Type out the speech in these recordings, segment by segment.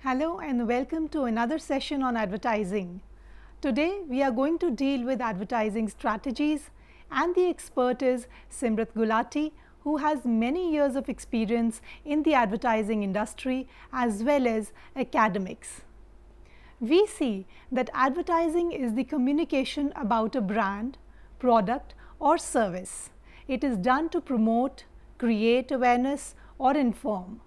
Hello and welcome to another session on advertising. Today we are going to deal with advertising strategies, and the expert is Simrat Gulati, who has many years of experience in the advertising industry as well as academics. We see that advertising is the communication about a brand, product or service. It is done to promote, create awareness or inform.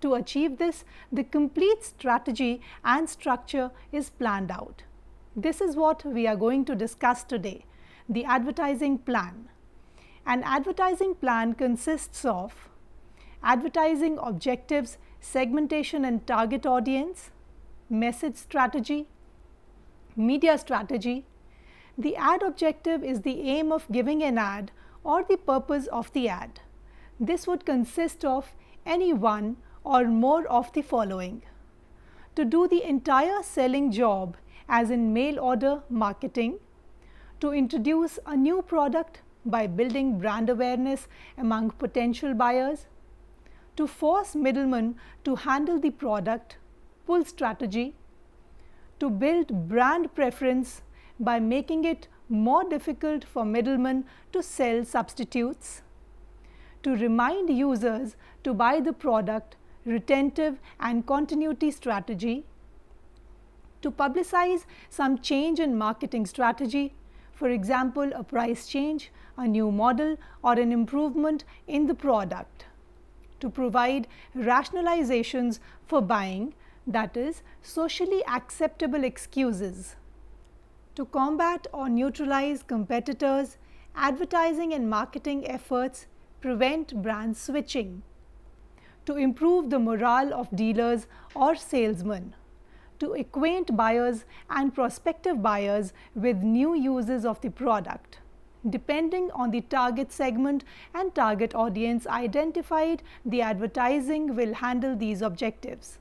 To achieve this, the complete strategy and structure is planned out. This is what we are going to discuss today, the advertising plan. An advertising plan consists of advertising objectives, segmentation and target audience, message strategy, media strategy. The ad objective is the aim of giving an ad or the purpose of the ad. This would consist of any one or more of the following. To do the entire selling job, as in mail order marketing, to introduce a new product by building brand awareness among potential buyers, to force middlemen to handle the product, pull strategy, to build brand preference by making it more difficult for middlemen to sell substitutes, to remind users to buy the product, retentive and continuity strategy, to publicize some change in marketing strategy, for example, a price change, a new model or an improvement in the product, to provide rationalizations for buying, that is, socially acceptable excuses, to combat or neutralize competitors, advertising and marketing efforts prevent brand switching, to improve the morale of dealers or salesmen, to acquaint buyers and prospective buyers with new uses of the product. Depending on the target segment and target audience identified, the advertising will handle these objectives.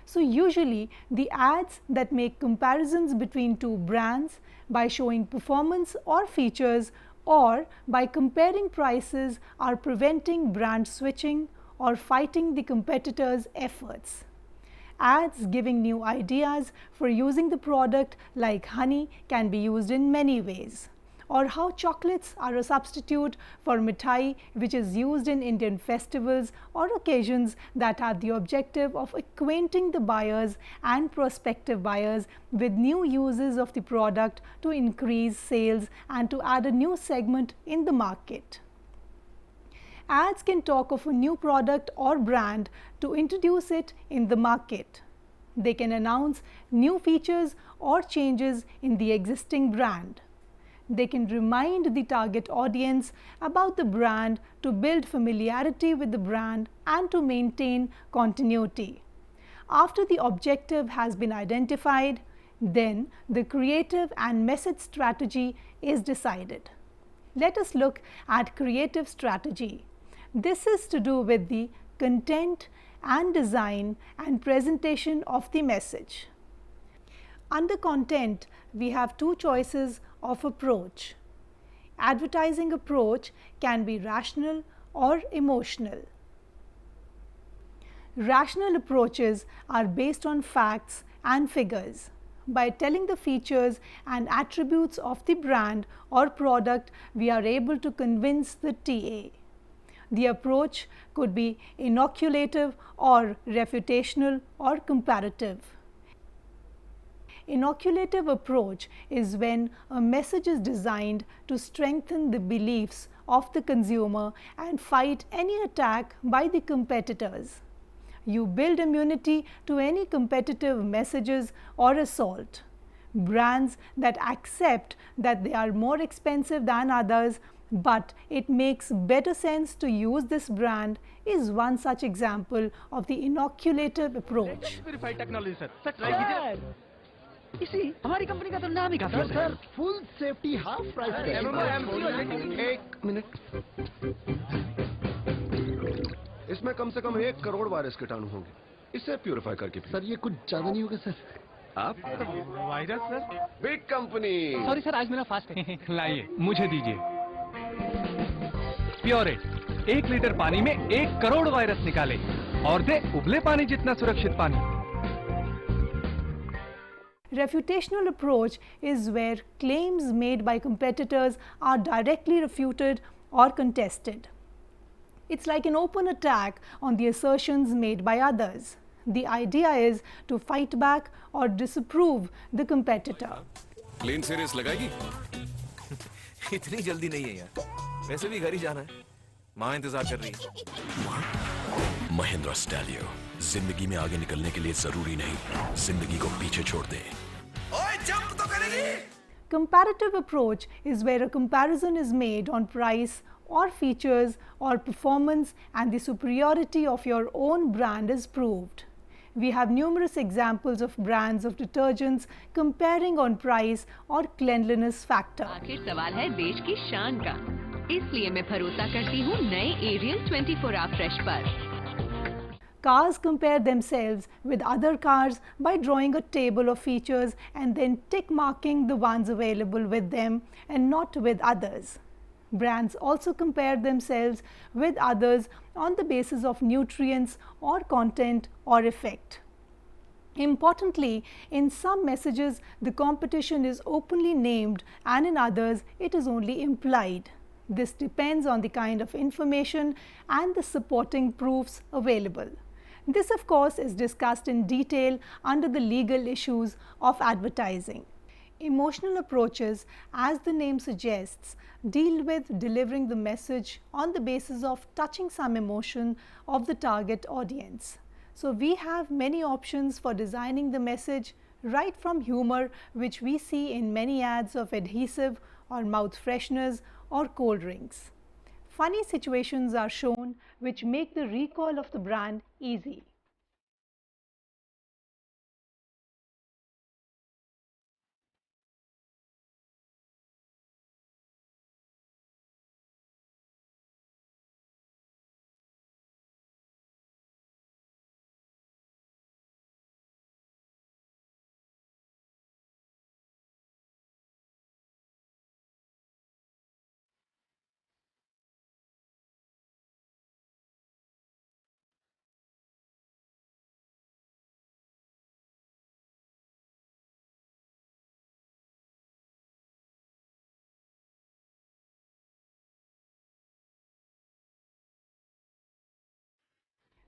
So usually the ads that make comparisons between two brands by showing performance or features or by comparing prices are preventing brand switching or fighting the competitors' efforts. Ads giving new ideas for using the product like honey can be used in many ways, or how chocolates are a substitute for mithai, which is used in Indian festivals or occasions that have the objective of acquainting the buyers and prospective buyers with new uses of the product to increase sales and to add a new segment in the market. Ads can talk of a new product or brand to introduce it in the market. They can announce new features or changes in the existing brand. They can remind the target audience about the brand to build familiarity with the brand and to maintain continuity. After the objective has been identified, then the creative and message strategy is decided. Let us look at creative strategy. This is to do with the content and design and presentation of the message. Under content, we have two choices of approach. Advertising approach can be rational or emotional. Rational approaches are based on facts and figures. By telling the features and attributes of the brand or product, we are able to convince the TA. The approach could be inoculative or refutational or comparative. Inoculative approach is when a message is designed to strengthen the beliefs of the consumer and fight any attack by the competitors. You build immunity to any competitive messages or assault. Brands that accept that they are more expensive than others, but it makes better sense to use this brand is one such example of the inoculative approach. Verified technology, sir. Sir, try कीजिए. इसी हमारी company का तो नाम ही काफी है sir. Full safety half price पे. एक मिनट. इसमें कम से कम 1 करोड़ वायरस कीटाणु होंगे. इसे प्यूरिफाई करके पिए. सर ये कुछ ज्यादा नहीं होगा सर. आप virus sir. Big company. Sorry sir, आज मेरा फास्ट है. लाइए, मुझे दीजिए. प्योरेट 1 लीटर पानी में 1 करोड़ वायरस निकाले और दे उबले पानी जितना सुरक्षित पानी. Refutational approach is where claims made by competitors are directly refuted or contested. It's like an open attack on the assertions made by others. The idea is to fight back or disapprove the competitor. Plane से race लगाएगी? इतनी जल्दी नहीं है यार, वैसे भी घर ही जाना है, माँ इंतजार कर रही है। महिंद्रा स्टैलियो, जिंदगी में आगे निकलने के लिए जरूरी नहीं, जिंदगी को पीछे छोड़ दे। ओए जंप तो करेगी? Comparative approach is where a comparison is made on price or features or performance and the superiority of your own brand is proved. We have numerous examples of brands of detergents comparing on price or cleanliness factor. आखिर सवाल है देश की शान का, इसलिए मैं भरोसा करती हूँ नए एरियल 24 आवर फ्रेश पर। Cars compare themselves with other cars by drawing a table of features and then tick marking the ones available with them and not with others. Brands also compare themselves with others on the basis of nutrients or content or effect. Importantly, in some messages, the competition is openly named and in others, it is only implied. This depends on the kind of information and the supporting proofs available. This, of course, is discussed in detail under the legal issues of advertising. Emotional approaches, as the name suggests, deal with delivering the message on the basis of touching some emotion of the target audience. So we have many options for designing the message, right from humor, which we see in many ads of adhesive or mouth fresheners or cold drinks. Funny situations are shown which make the recall of the brand easy.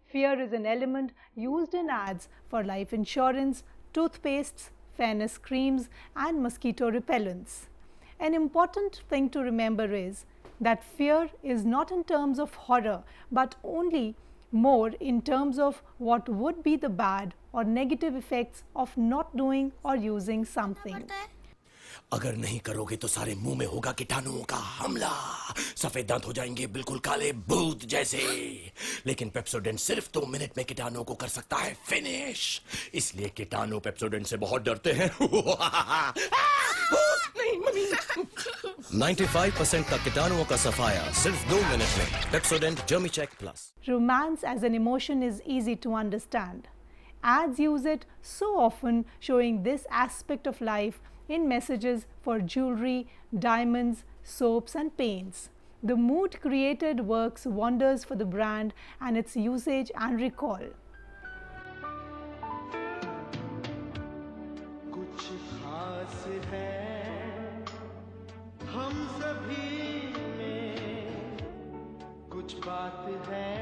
Fear is an element used in ads for life insurance, toothpastes, fairness creams, and mosquito repellents. An important thing to remember is that fear is not in terms of horror, but only more in terms of what would be the bad or negative effects of not doing or using something. अगर नहीं करोगे तो सारे मुंह में होगा कीटाणुओं का हमला, सफेद दांत हो जाएंगे बिल्कुल काले भूत जैसे। लेकिन पेप्सोडेंट सिर्फ 2 मिनट में कीटाणुओं को कर सकता है फिनिश, इसलिए कीटाणु पेप्सोडेंट से बहुत डरते हैं। 95% तक कीटाणुओं का सफाया सिर्फ 2 मिनट में, Pepsodent Germicheck plus. Romance as an emotion is easy to understand. Ads use it so often, showing this aspect of life in messages for jewelry, diamonds, soaps and paints. The mood created works wonders for the brand and its usage and recall. कुछ खास है हम सभी में, कुछ बात है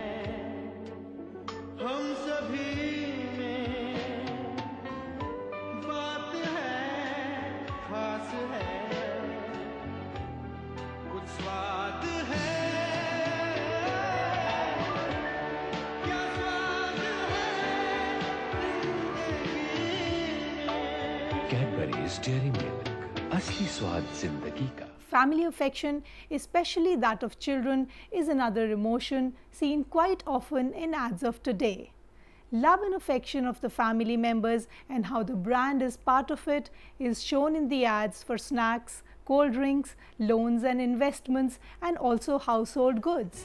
हम सभी डेयरी मिल्क, असली स्वाद जिंदगी का। Family affection, especially that of children, is another emotion seen quite often in ads of today. Love and affection of the family members and how the brand is part of it is shown in the ads for snacks, cold drinks, loans and investments, and also household goods.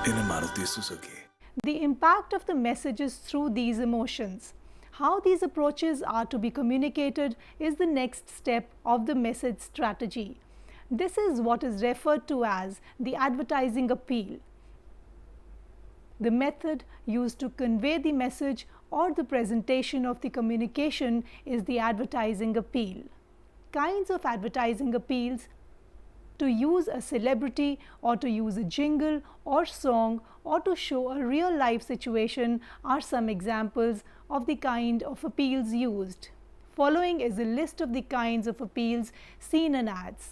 in a Maruti Suzuki. The impact of the messages through these emotions. How these approaches are to be communicated is the next step of the message strategy. This is what is referred to as the advertising appeal. The method used to convey the message or the presentation of the communication is the advertising appeal. Kinds of advertising appeals: to use a celebrity or to use a jingle or song or to show a real life situation are some examples of the kind of appeals used. Following is a list of the kinds of appeals seen in ads.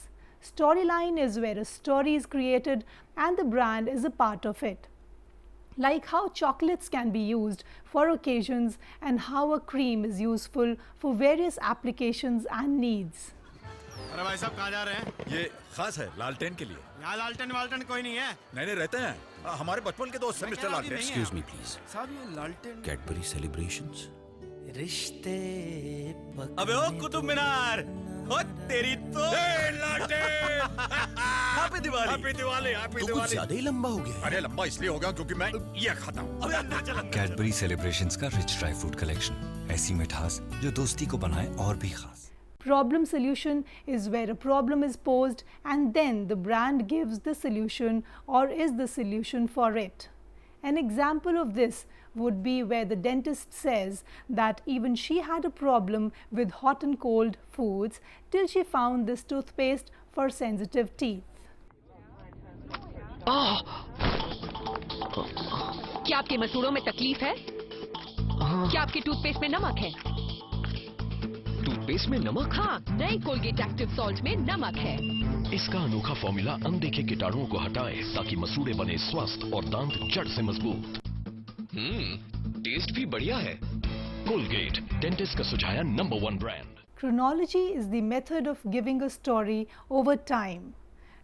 Storyline is where a story is created and the brand is a part of it. Like how chocolates can be used for occasions and how a cream is useful for various applications and needs. अरे भाई साहब कहाँ जा रहे हैं? ये खास है लालटेन के लिए। यहाँ लालटेन वालटेन कोई नहीं है। नहीं रहते हैं। हमारे बचपन के दोस्त हैं मिस्टर लालटेन। Excuse me, please. साहब ये लालटेन। Cadbury celebrations. रिश्ते अबे ओ कुतुब मीनार, ओ तेरी तो लालटेन। Happy Diwali. Happy Diwali. Happy तो कुछ ज्यादा ही लंबा हो गया। अरे लंबा इसलिए हो गया क्योंकि मैं ये खाता हूँ। अबे अंदर चला। कैडबरी सेलिब्रेशंस का रिच ड्राई फ्रूट कलेक्शन, ऐसी मिठास जो दोस्ती को बनाए और भी खास। Problem solution is where a problem is posed and then the brand gives the solution or is the solution for it. An example of this would be where the dentist says that even she had a problem with hot and cold foods till she found this toothpaste for sensitive teeth. क्या आपके मसूड़ों में तकलीफ है? क्या आपके toothpaste में नमक है? टूथपेस्ट में नमक? हाँ, नई कोलगेट एक्टिव सॉल्ट में नमक है। इसका अनोखा फॉर्मूला अनदेखे कीटाणुओं को हटाए ताकि मसूड़े बने स्वस्थ और दांत जड़ से मजबूत। टेस्ट भी बढ़िया है। कोलगेट, डेंटिस्ट का सुझाया number 1 brand. Chronology is the method of giving a story over time,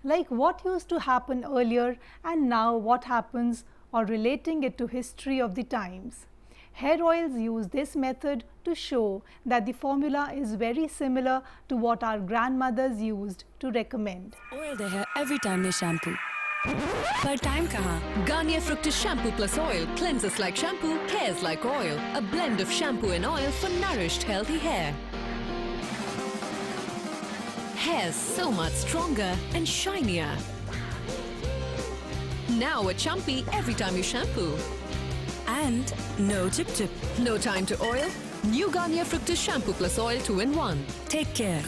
like what used to happen earlier and now what happens, or relating it to history of the times. Hair oils use this method to show that the formula is very similar to what our grandmothers used to recommend. Oil their hair every time they shampoo. पर time कहाँ? Garnier Fructis Shampoo Plus Oil cleanses like shampoo, cares like oil. A blend of shampoo and oil for nourished, healthy hair. Hair so much stronger and shinier. Now a chumpy every time you shampoo. And no chip chip. No time to oil. New Garnier Fructis Shampoo Plus Oil 2-in-1. Take care.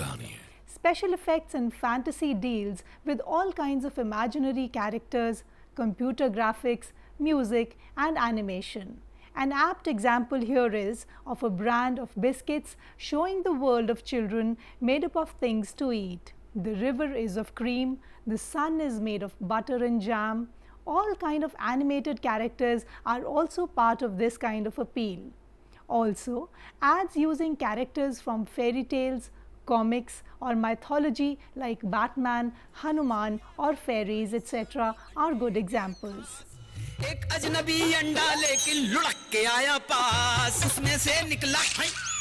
Special effects and fantasy deals with all kinds of imaginary characters, computer graphics, music and animation. An apt example here is of a brand of biscuits showing the world of children made up of things to eat. The river is of cream, the sun is made of butter and jam. All kind of animated characters are also part of this kind of appeal. Also, ads using characters from fairy tales, comics or mythology like Batman, Hanuman or fairies etc. are good examples. एक अजनबी अंडा लेके लुढ़क के आया पास, उसमें से निकला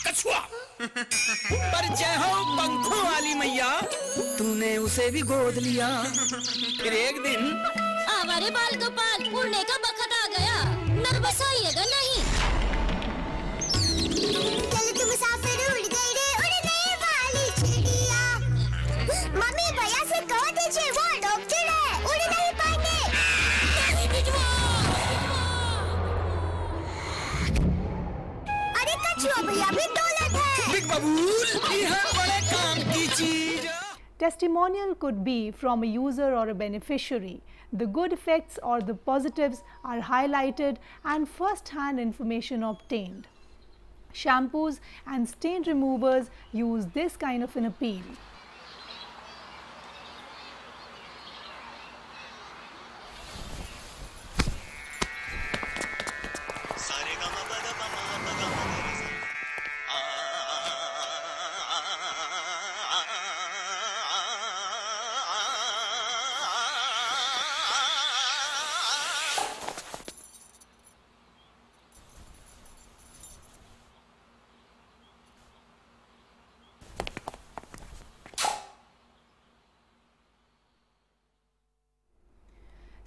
कछुआ। पर जय हो पंखों वाली मैया, तूने उसे भी गोद लिया। फिर एक दिन आवारे बाल गोपाल, उड़ने का बखत आ गया, नर्वस होइएगा नहीं। चल तुम मुसाफिर उड़ गई रे उड़ने वाली चिड़िया। मम्मी भैया से कहो दीजिए वो डॉक्टर है, उड़ नहीं पाएंगे। नहीं बिजवा। अरे कछुआ भैया भी दौलत है। बिग बबूल, यह बड़े काम की चीज। Testimonial could be from a user or a beneficiary. The good effects or the positives are highlighted and first-hand information obtained. Shampoos and stain removers use this kind of an appeal.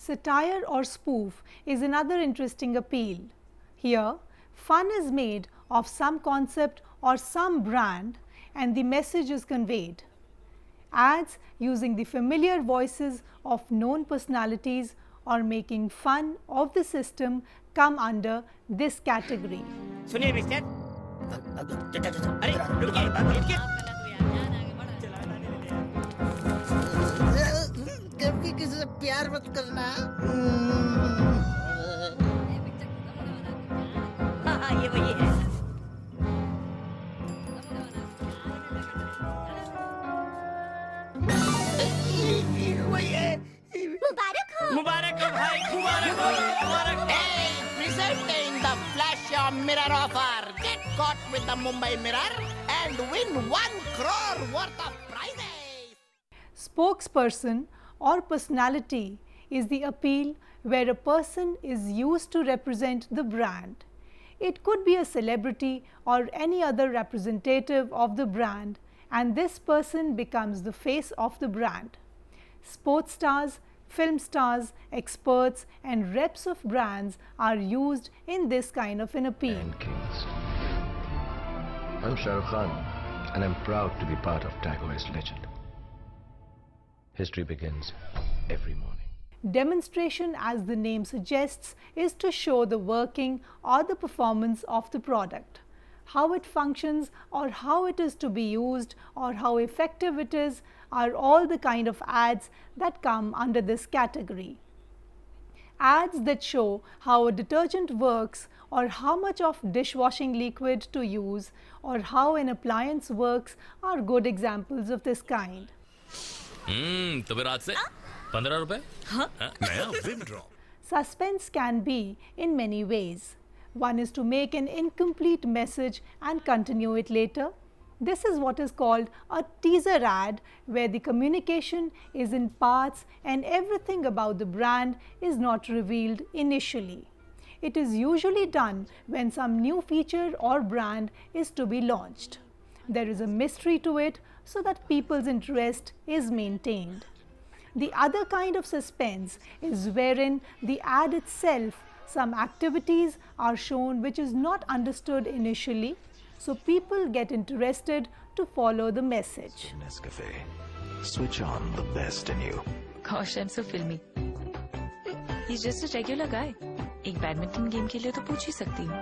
Satire or spoof is another interesting appeal. Here, fun is made of some concept or some brand and the message is conveyed. Ads using the familiar voices of known personalities or making fun of the system come under this category. सुनिए mister अरे रुकिए रुकिए कभी किसी से प्यार मत करना हाँ ये वही है मुबारक हो भाई मुबारक हो Hey, presenting the flash mirror offer. Get caught with the Mumbai mirror and win 1 crore worth of prizes. Spokesperson or personality is the appeal where a person is used to represent the brand. It could be a celebrity or any other representative of the brand, and this person becomes the face of the brand. Sports stars, film stars, experts and reps of brands are used in this kind of an appeal. I'm Shah Rukh Khan and I'm proud to be part of Tagor's legend. History begins every morning. Demonstration, as the name suggests, is to show the working or the performance of the product. How it functions or how it is to be used or how effective it is are all the kind of ads that come under this category. Ads that show how a detergent works or how much of dishwashing liquid to use or how an appliance works are good examples of this kind. तो फिर आज से 15 रुपए नया विंड्रॉ Suspense can be in many ways. One is to make an incomplete message and continue it later. This is what is called a teaser ad, where the communication is in parts and everything about the brand is not revealed initially. It is usually done when some new feature or brand is to be launched. There is a mystery to it so that people's interest is maintained. The other kind of suspense is wherein the ad itself, some activities are shown which is not understood initially, so people get interested to follow the message. Nescafe. Switch on the best in you. Gosh, I'm so filmy. He's just a regular guy. एक badminton game के लिए तो पूछ ही सकती हूँ.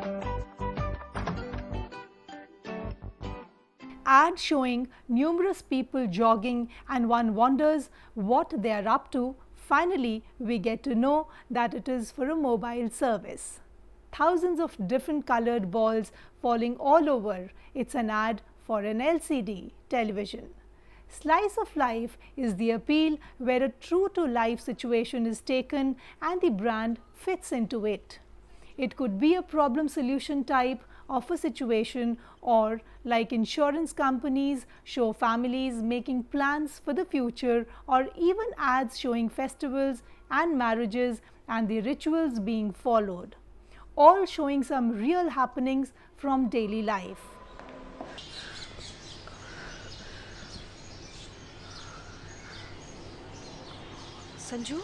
Ad showing numerous people jogging and one wonders what they are up to. Finally, we get to know that it is for a mobile service. Thousands of different colored balls falling all over. It's an ad for an LCD television. Slice of life is the appeal where a true-to-life situation is taken and the brand fits into it. It could be a problem solution type of a situation, or like insurance companies show families making plans for the future, or even ads showing festivals and marriages and the rituals being followed, all showing some real happenings from daily life. Sanju,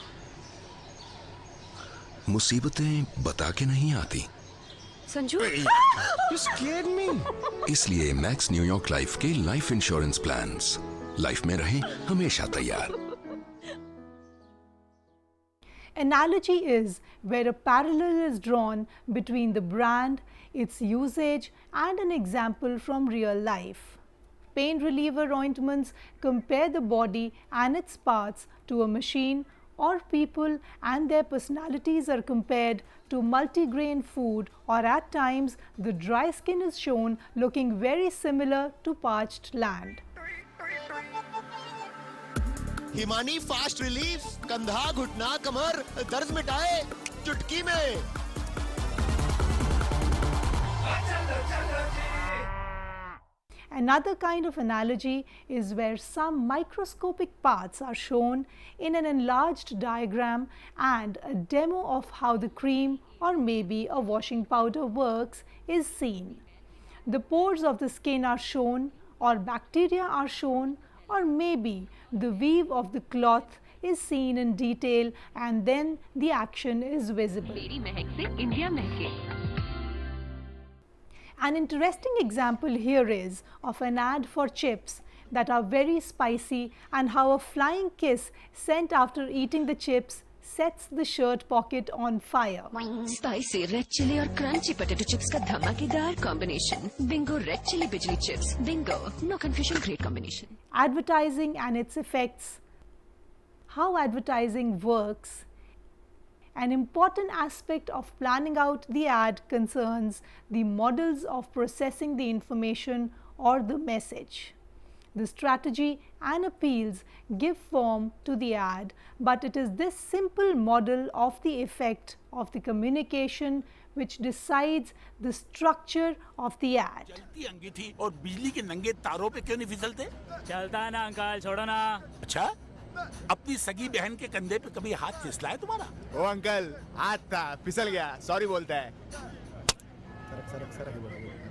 मुसीबतें बता के नहीं आती. Sanju, You scared me. इसलिए max New York life के life insurance plans. Life में रहें हमेशा तैयार. Analogy is where a parallel is drawn between the brand, its usage and an example from real life. Pain reliever ointments compare the body and its parts to a machine, or people and their personalities are compared to multigrain food, or at times the dry skin is shown looking very similar to parched land. Himani fast relief, कंधा घुटना कमर दर्द मिटाए चुटकी में. Another kind of analogy is where some microscopic parts are shown in an enlarged diagram, and a demo of how the cream or maybe a washing powder works is seen. The pores of the skin are shown, or bacteria are shown, or maybe the weave of the cloth is seen in detail and then the action is visible. मेरी महक से India महके. An interesting example here is of an ad for chips that are very spicy and how a flying kiss sent after eating the chips sets the shirt pocket on fire. Spicy red chilli और crunchy potato chips का धमाकेदार combination. Bingo red chilli बिजली chips. Bingo, no confusion, great combination. Advertising and its effects. How advertising works. An important aspect of planning out the ad concerns the models of processing the information or the message. The strategy and appeals give form to the ad, but it is this simple model of the effect of the communication which decides the structure of the ad. चलती अंगीठी और बिजली के नंगे तारों पे क्यों नहीं फिसलते? चलता है ना अंकल, छोड़ो ना. अच्छा, अपनी सगी बहन के कंधे पे कभी हाथ फिसला है तुम्हारा? ओ अंकल, हाथ था, फिसल गया, सॉरी बोलता है.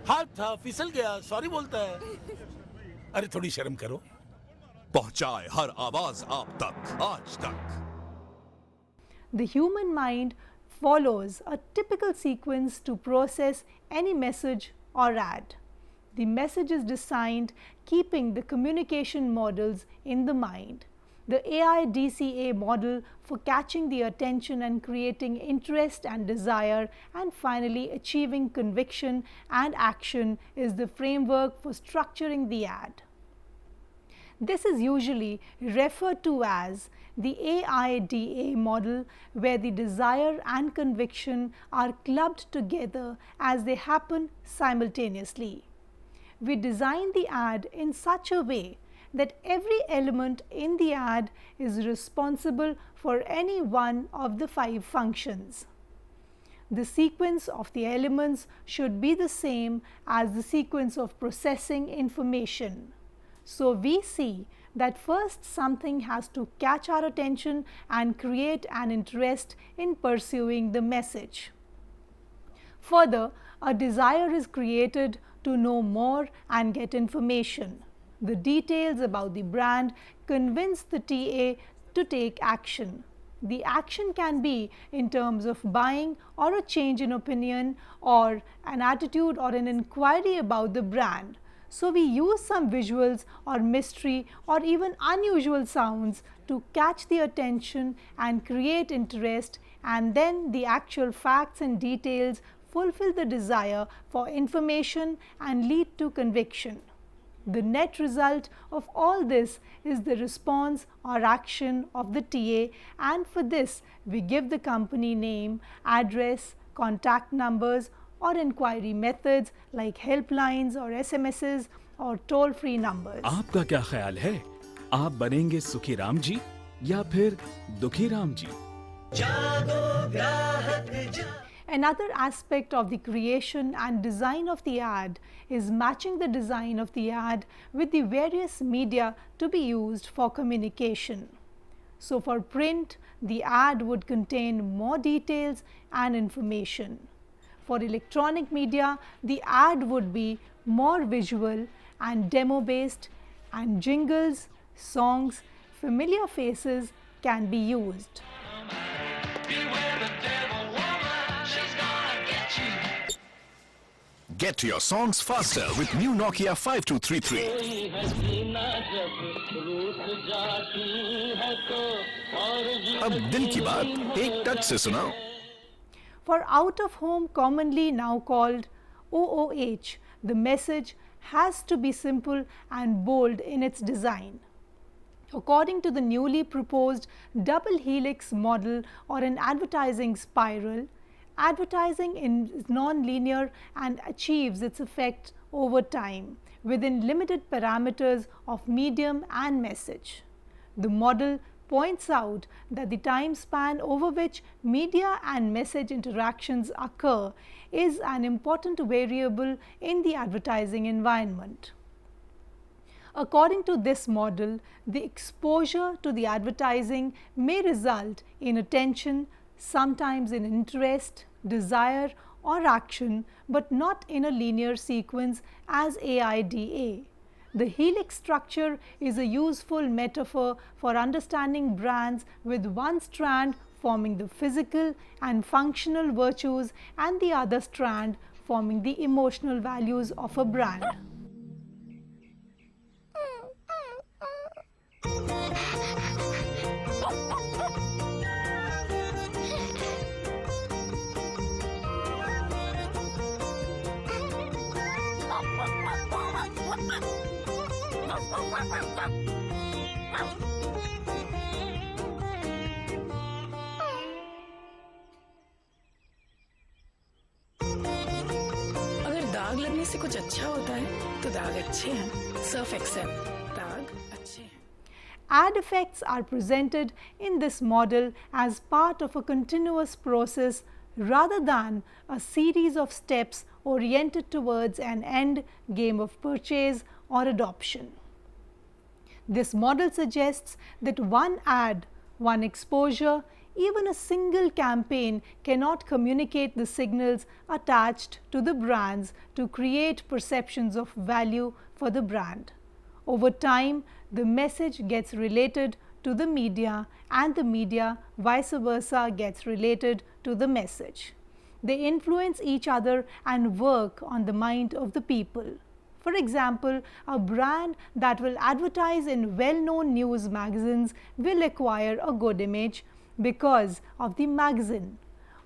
हाथ था, फिसल गया, सॉरी बोलता है. अरे थोड़ी शर्म करो. पहुंचाए हर आवाज आप तक आज तक. The human mind follows a typical sequence to process any message or ad. The message is designed keeping the communication models in the mind. The AI DCA model for catching the attention and creating interest and desire, and finally achieving conviction and action is the framework for structuring the ad. This is usually referred to as the AIDA model, where the desire and conviction are clubbed together as they happen simultaneously. We design the ad in such a way that every element in the ad is responsible for any one of the 5 functions. The sequence of the elements should be the same as the sequence of processing information. So we see that first something has to catch our attention and create an interest in pursuing the message. Further, a desire is created to know more and get information. The details about the brand convince the TA to take action. The action can be in terms of buying or a change in opinion or an attitude or an inquiry about the brand. So we use some visuals or mystery or even unusual sounds to catch the attention and create interest, and then the actual facts and details fulfill the desire for information and lead to conviction. The net result of all this is the response or action of the TA, and for this we give the company name, address, contact numbers or inquiry methods like helplines or SMSs or toll-free numbers. आपका क्या ख्याल है? आप बनेंगे सुखी राम जी या फिर दुखी Ram ji? Another aspect of the creation and design of the ad is matching the design of the ad with the various media to be used for communication. So for print, the ad would contain more details and information. For electronic media, the ad would be more visual and demo-based, and jingles, songs, familiar faces can be used. Get to your songs faster with new Nokia 5233. अब दिल की बात एक touch से सुनाओ. For out of home, commonly now called OOH, the message has to be simple and bold in its design. According to the newly proposed double helix model or an advertising spiral, advertising is non-linear and achieves its effect over time within limited parameters of medium and message. The model points out that the time span over which media and message interactions occur is an important variable in the advertising environment. According to this model, the exposure to the advertising may result in attention, sometimes in interest, desire or action, but not in a linear sequence as AIDA. The helix structure is a useful metaphor for understanding brands, with one strand forming the physical and functional virtues and the other strand forming the emotional values of a brand. अगर दाग लगने से कुछ अच्छा होता है तो दाग अच्छे हैं। सर्फ एक्सेल, दाग अच्छे हैं। Ad effects are presented in this model as part of a continuous process rather than a series of steps oriented towards an end game of purchase or adoption. This model suggests that one ad, one exposure, even a single campaign cannot communicate the signals attached to the brands to create perceptions of value for the brand. Over time, the message gets related to the media, and the media vice versa gets related to the message. They influence each other and work on the mind of the people. For example, a brand that will advertise in well-known news magazines will acquire a good image because of the magazine.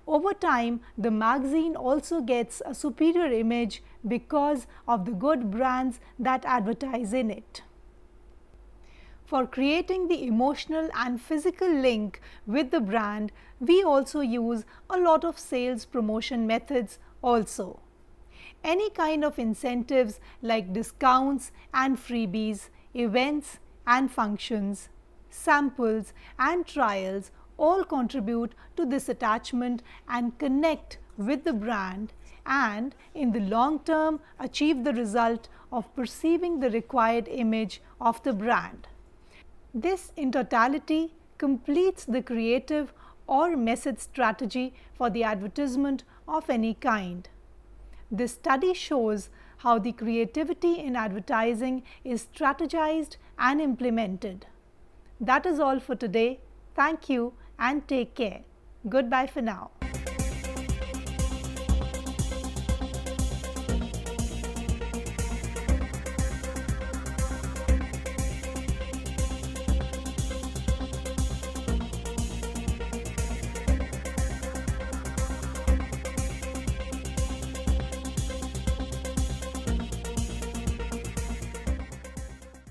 Over time, the magazine also gets a superior image because of the good brands that advertise in it. For creating the emotional and physical link with the brand, we also use a lot of sales promotion methods also. Any kind of incentives like discounts and freebies, events and functions, samples and trials all contribute to this attachment and connect with the brand, and in the long term achieve the result of perceiving the required image of the brand. This in totality completes the creative or message strategy for the advertisement of any kind. This study shows how the creativity in advertising is strategized and implemented. That is all for today. Thank you and take care. Goodbye for now.